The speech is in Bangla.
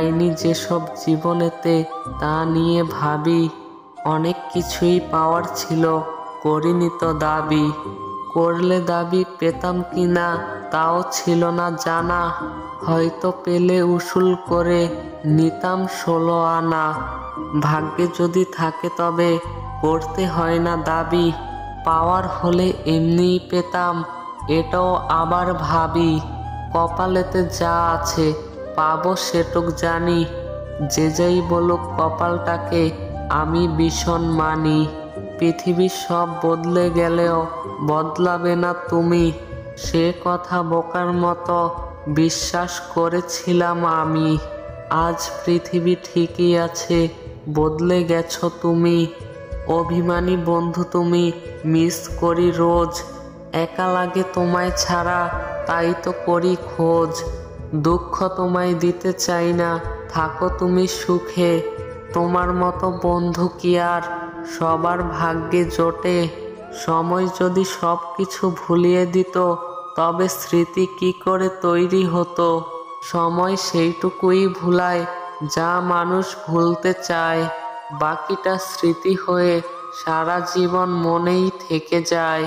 পাইনি যেসব জীবনেতে তা নিয়ে ভাবি। অনেক কিছুই পাওয়ার ছিল, করিনি তো দাবি। করলে দাবি পেতাম কিনা তাও ছিল না জানা, হয়তো পেলে উসুল করে নিতাম 16 আনা। ভাগ্যে যদি থাকে তবে করতে হয় না দাবি, পাওয়ার হলে এমনিই পেতাম এটাও আবার ভাবি। কপালেতে যা আছে পাবো সেটুক জানি, যে যাই বলুক কপালটাকে আমি ভীষণ মানি। পৃথিবী সব বদলে গেলেও বদলাবে না তুমি, সে কথা বোকার মতো বিশ্বাস করেছিলাম আমি। আজ পৃথিবী ঠিকই আছে, বদলে গেছো তুমি। অভিমানী বন্ধু তুমি, মিস করি রোজ। একা লাগে তোমায় ছাড়া, তাই তো করি খোঁজ। দুঃখ তোমায় দিতে চাই না, থাকো তুমি সুখে। তোমার মতো বন্ধু কি আর সবার ভাগ্যে জোটে? সময় যদি সব কিছু ভুলিয়ে দিত, তবে স্মৃতি কি করে তৈরি হতো? সময় সেইটুকুই ভুলায় যা মানুষ ভুলতে চায়, বাকিটা স্মৃতি হয়ে সারা জীবন মনেই থেকে যায়।